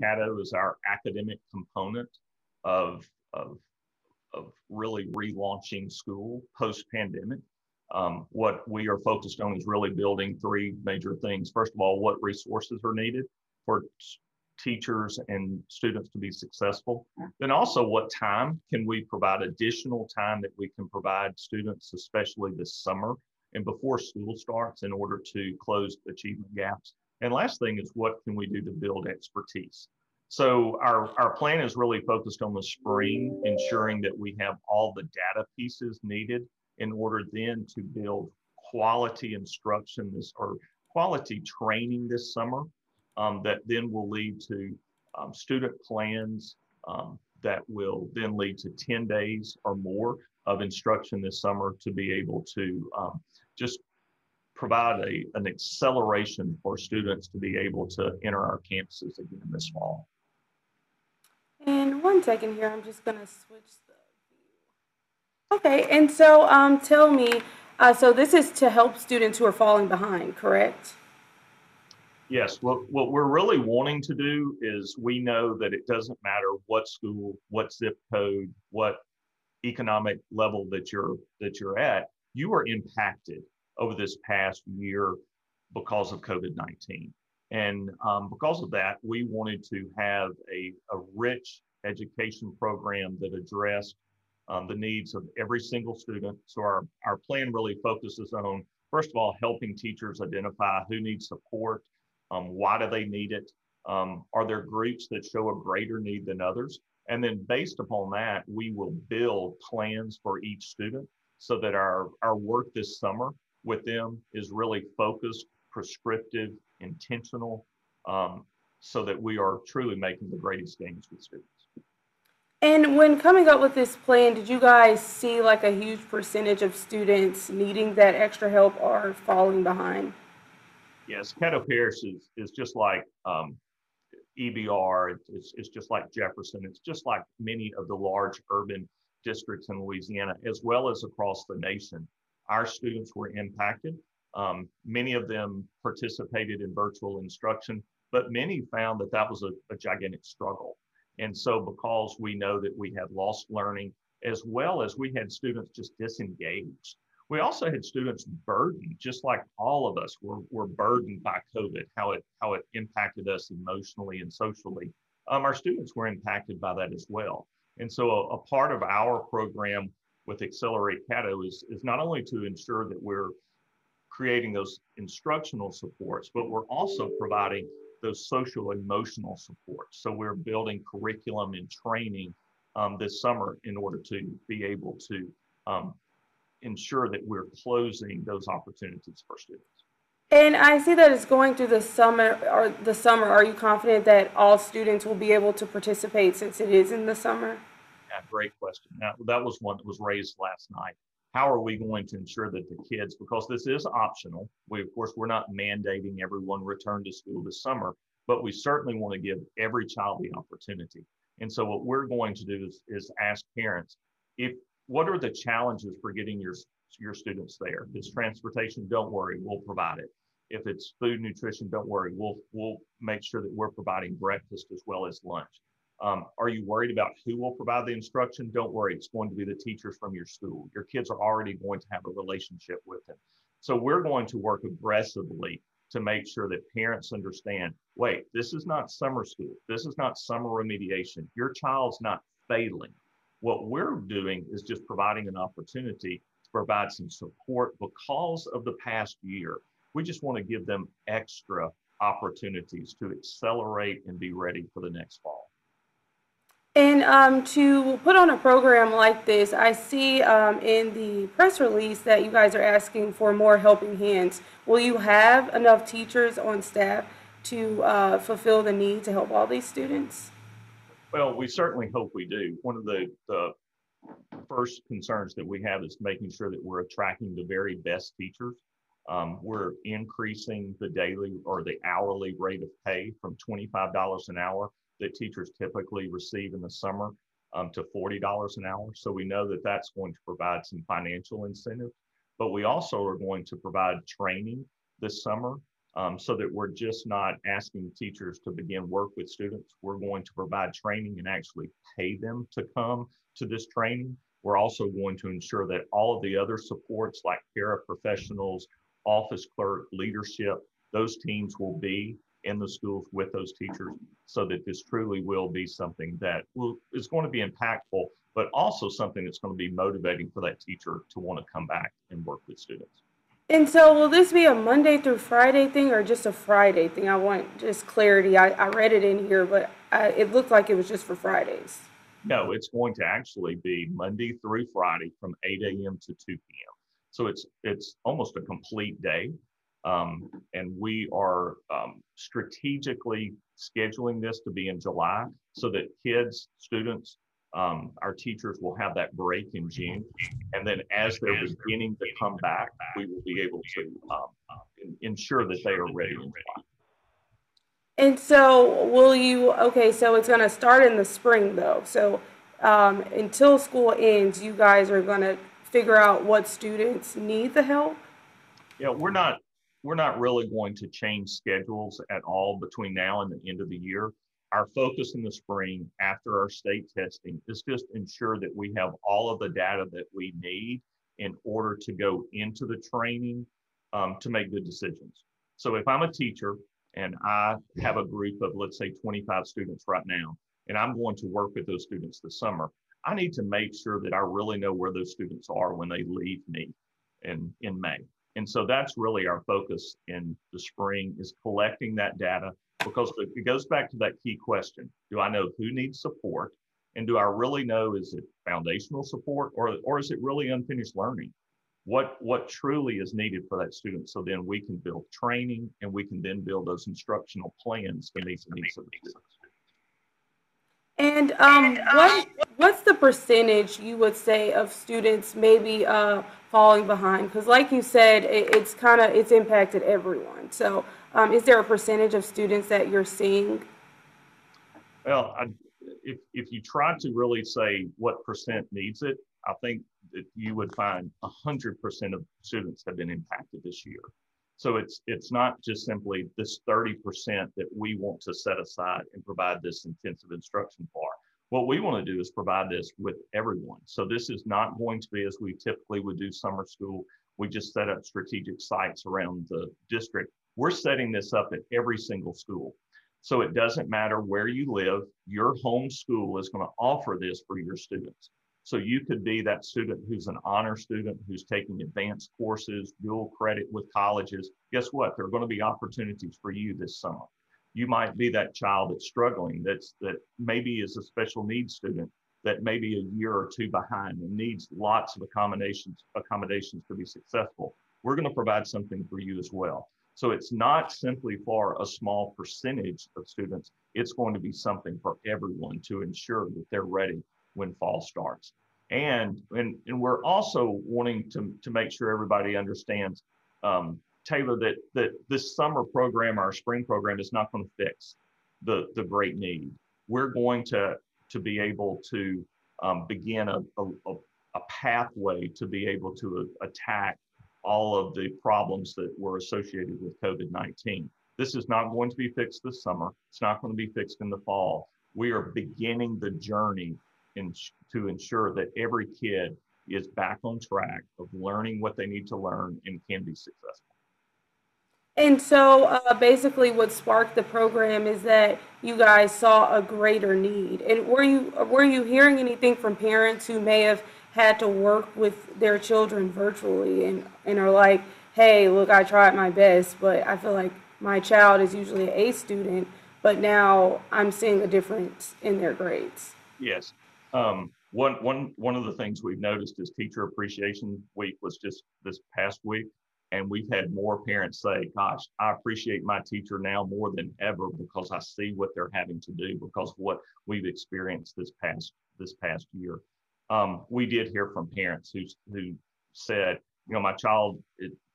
Caddo is our academic component of, of, of really relaunching school post-pandemic. What we are focused on is really building three major things. First of all, what resources are needed for teachers and students to be successful. Then also, what time can we provide, additional time that we can provide students, especially this summer and before school starts, in order to close achievement gaps. And last thing is, what can we do to build expertise? So our plan is really focused on the spring, ensuring that we have all the data pieces needed in order then to build quality instruction or quality training this summer, that then will lead to student plans that will then lead to 10 days or more of instruction this summer to be able to just provide an acceleration for students to be able to enter our campuses again this fall. And 1 second here, I'm just gonna switch the view. Okay, and so tell me, so this is to help students who are falling behind, correct? Yes, what we're really wanting to do is, we know that it doesn't matter what school, what zip code, what economic level that you're at, you are impacted over this past year because of COVID-19. And because of that, we wanted to have a rich education program that addressed the needs of every single student. So our plan really focuses on, first of all, helping teachers identify who needs support, why do they need it, are there groups that show a greater need than others? And then based upon that, we will build plans for each student so that our work this summer with them is really focused, prescriptive, intentional, so that we are truly making the greatest gains with students. And when coming up with this plan, did you guys see like a huge percentage of students needing that extra help or falling behind? Yes, Caddo Parish is just like EBR, it's just like Jefferson, it's just like many of the large urban districts in Louisiana, as well as across the nation. Our students were impacted. Many of them participated in virtual instruction, but many found that that was a gigantic struggle. And so, because we know that we had lost learning, as well as we had students just disengaged, we also had students burdened, just like all of us were burdened by COVID, how it impacted us emotionally and socially. Our students were impacted by that as well. And so a part of our program with Accelerate Caddo is not only to ensure that we're creating those instructional supports, but we're also providing those social emotional supports. So we're building curriculum and training this summer in order to be able to ensure that we're closing those opportunities for students. And I see that it's going through the summer. Or the summer, are you confident that all students will be able to participate since it is in the summer? Yeah, great question. Now, that was one that was raised last night. How are we going to ensure that the kids, because this is optional, of course, we're not mandating everyone return to school this summer, but we certainly want to give every child the opportunity. And so what we're going to do is ask parents, what are the challenges for getting your students there? If it's transportation, don't worry, we'll provide it. If it's food nutrition, don't worry, we'll make sure that we're providing breakfast as well as lunch. Are you worried about who will provide the instruction? Don't worry, it's going to be the teachers from your school. Your kids are already going to have a relationship with them. So we're going to work aggressively to make sure that parents understand, wait, this is not summer school. This is not summer remediation. Your child's not failing. What we're doing is just providing an opportunity to provide some support because of the past year. We just want to give them extra opportunities to accelerate and be ready for the next fall. And to put on a program like this, I see in the press release that you guys are asking for more helping hands. Will you have enough teachers on staff to fulfill the need to help all these students? Well, we certainly hope we do. One of the first concerns that we have is making sure that we're attracting the very best teachers. We're increasing the daily or the hourly rate of pay from $25 an hour that teachers typically receive in the summer to $40 an hour. So we know that that's going to provide some financial incentive, but we also are going to provide training this summer so that we're just not asking teachers to begin work with students. We're going to provide training and actually pay them to come to this training. We're also going to ensure that all of the other supports like paraprofessionals, office clerk, leadership, those teams will be in the schools with those teachers so that this truly will be something that is going to be impactful, but also something that's going to be motivating for that teacher to want to come back and work with students. And so, will this be a Monday through Friday thing or just a Friday thing? I want just clarity. I read it in here, but it looked like it was just for Fridays. No, it's going to actually be Monday through Friday from 8 a.m. to 2 p.m. So it's almost a complete day. And we are strategically scheduling this to be in July so that kids, students, our teachers will have that break in June. And then as they're beginning to come back, we will be able to ensure that they are ready in July. And so, okay, so it's going to start in the spring though. So, until school ends, you guys are going to figure out what students need the help? Yeah, we're not really going to change schedules at all between now and the end of the year. Our focus in the spring after our state testing is just ensure that we have all of the data that we need in order to go into the training to make good decisions. So if I'm a teacher and I have a group of, let's say, 25 students right now, and I'm going to work with those students this summer, I need to make sure that I really know where those students are when they leave me in May. And so that's really our focus in the spring is collecting that data because it goes back to that key question. Do I know who needs support? And do I really know, is it foundational support or is it really unfinished learning? What truly is needed for that student? So then we can build training and we can then build those instructional plans to meet the needs of the students. And what's the percentage you would say of students maybe falling behind? Because like you said, it's impacted everyone. So is there a percentage of students that you're seeing? Well, if you try to really say what percent needs it, I think that you would find 100% of students have been impacted this year. So it's not just simply this 30% that we want to set aside and provide this intensive instruction for. What we want to do is provide this with everyone. So this is not going to be as we typically would do summer school. We just set up strategic sites around the district. We're setting this up at every single school. So it doesn't matter where you live, your home school is going to offer this for your students. So you could be that student who's an honor student who's taking advanced courses, dual credit with colleges. Guess what? There are going to be opportunities for you this summer. You might be that child that's struggling, that maybe is a special needs student, that may be a year or two behind and needs lots of accommodations to be successful. We're going to provide something for you as well. So it's not simply for a small percentage of students. It's going to be something for everyone to ensure that they're ready when fall starts. And we're also wanting to make sure everybody understands, Taylor, that this summer program, our spring program, is not going to fix the great need. We're going to be able to begin a pathway to be able to attack all of the problems that were associated with COVID-19. This is not going to be fixed this summer. It's not going to be fixed in the fall. We are beginning the journey to ensure that every kid is back on track of learning what they need to learn and can be successful. And so basically what sparked the program is that you guys saw a greater need. And were you hearing anything from parents who may have had to work with their children virtually and are like, hey, look, I tried my best, but I feel like my child is usually an A student, but now I'm seeing a difference in their grades? Yes. One of the things we've noticed is Teacher Appreciation Week was just this past week. And we've had more parents say, gosh, I appreciate my teacher now more than ever because I see what they're having to do because of what we've experienced this past year. We did hear from parents who said, my child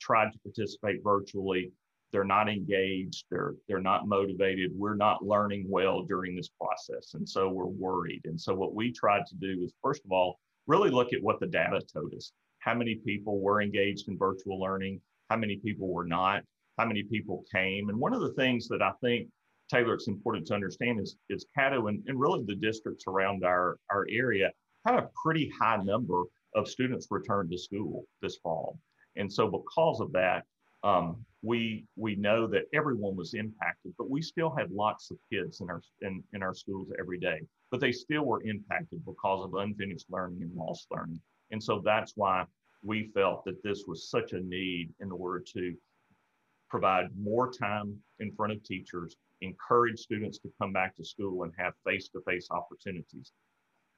tried to participate virtually. They're not engaged. They're not motivated. We're not learning well during this process. And so we're worried. And so what we tried to do is, first of all, really look at what the data told us. How many people were engaged in virtual learning? How many people were not? how many people came. And one of the things that I think, Taylor, it's important to understand is Caddo and really the districts around our area had a pretty high number of students return to school this fall. And so because of that, we know that everyone was impacted, but we still had lots of kids in our schools every day, but they still were impacted because of unfinished learning and lost learning. And so that's why we felt that this was such a need in order to provide more time in front of teachers, encourage students to come back to school and have face-to-face opportunities.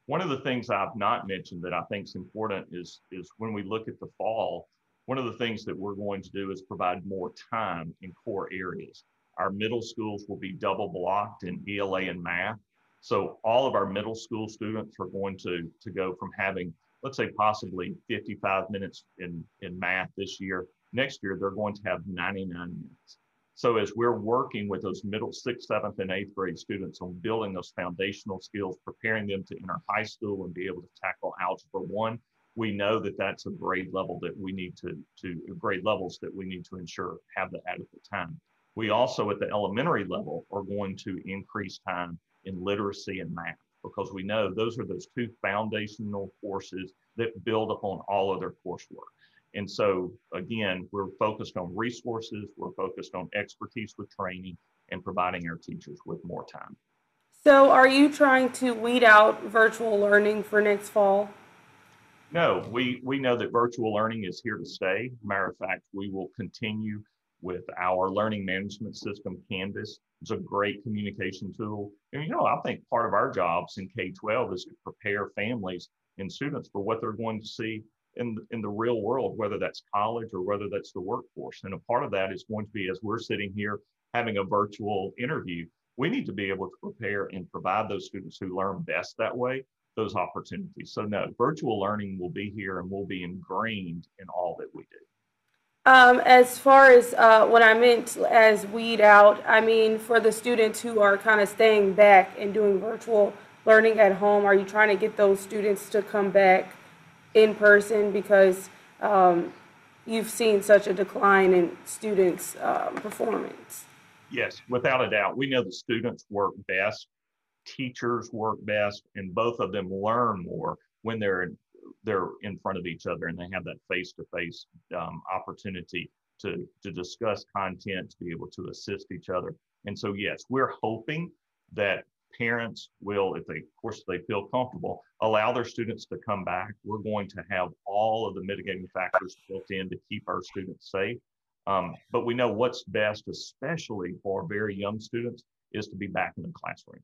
One of the things I've not mentioned that I think is important is when we look at the fall, one of the things that we're going to do is provide more time in core areas. Our middle schools will be double blocked in ELA and math. So all of our middle school students are going to go from having, let's say, possibly 55 minutes in math this year. Next year, they're going to have 99 minutes. So as we're working with those middle 6th, 7th, and 8th grade students on building those foundational skills, preparing them to enter high school and be able to tackle Algebra 1, we know that that's a grade level that we need grade levels that we need to ensure have the adequate time. We also at the elementary level are going to increase time in literacy and math because we know those are those two foundational courses that build upon all other coursework. And so, again, we're focused on resources, we're focused on expertise with training, and providing our teachers with more time. So are you trying to weed out virtual learning for next fall? No, we know that virtual learning is here to stay. Matter of fact, we will continue with our learning management system, Canvas. It's a great communication tool. And, I think part of our jobs in K-12 is to prepare families and students for what they're going to see in the real world, whether that's college or whether that's the workforce. And a part of that is going to be, as we're sitting here having a virtual interview, we need to be able to prepare and provide those students who learn best that way those opportunities. So no, virtual learning will be here and will be ingrained in all that we do. As far as what I meant as weed out, I mean for the students who are kind of staying back and doing virtual learning at home, are you trying to get those students to come back in person because you've seen such a decline in students' performance? Yes, without a doubt. We know the students work best, teachers work best, and both of them learn more when they're in front of each other and they have that face-to-face opportunity to discuss content, to be able to assist each other. And so, yes, we're hoping that parents will, if they feel comfortable, allow their students to come back. We're going to have all of the mitigating factors built in to keep our students safe. But we know what's best, especially for very young students, is to be back in the classroom.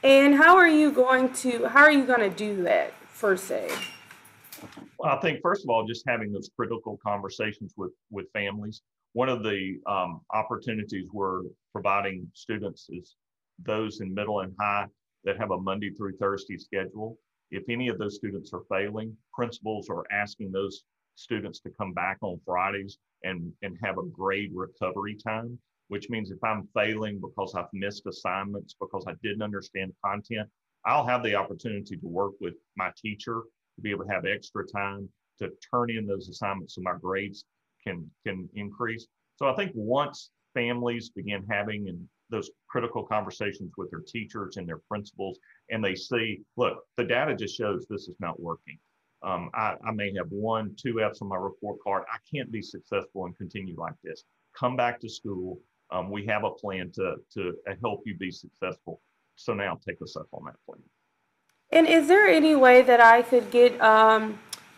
And how are you going to do that, per se? Well, I think first of all, just having those critical conversations with families. One of the opportunities we're providing students is those in middle and high that have a Monday through Thursday schedule. If any of those students are failing, principals are asking those students to come back on Fridays and have a grade recovery time, which means if I'm failing because I've missed assignments, because I didn't understand content, I'll have the opportunity to work with my teacher to be able to have extra time to turn in those assignments so my grades can increase. So I think once families begin having those critical conversations with their teachers and their principals, and they see, look, the data just shows this is not working. I may have 1, 2 Fs on my report card. I can't be successful and continue like this. Come back to school. We have a plan to help you be successful. So now take us up on that plan. And is there any way that I could get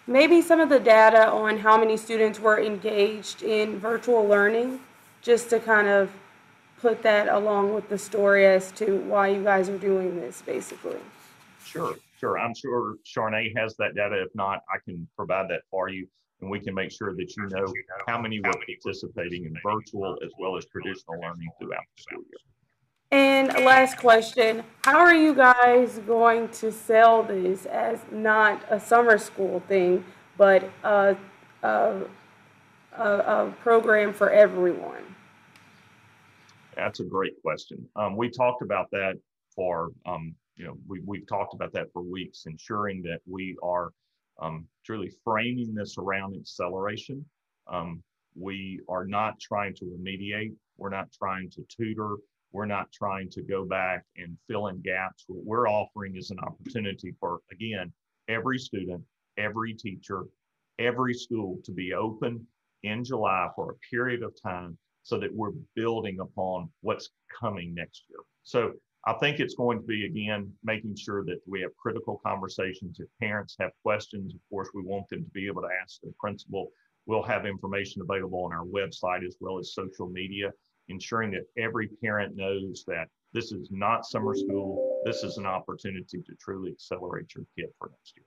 maybe some of the data on how many students were engaged in virtual learning, just to kind of put that along with the story as to why you guys are doing this, basically? Sure. I'm sure Charnay has that data. If not, I can provide that for you, and we can make sure that you know how many were participating in virtual as well as traditional learning throughout the school year. And last question, how are you guys going to sell this as not a summer school thing, but a program for everyone? That's a great question. We talked about that for, we've talked about that for weeks, ensuring that we are truly framing this around acceleration. We are not trying to remediate. We're not trying to tutor. We're not trying to go back and fill in gaps. What we're offering is an opportunity for, again, every student, every teacher, every school to be open in July for a period of time so that we're building upon what's coming next year. So I think it's going to be, again, making sure that we have critical conversations. If parents have questions, of course, we want them to be able to ask the principal. We'll have information available on our website as well as social media, ensuring that every parent knows that this is not summer school. This is an opportunity to truly accelerate your kid for next year.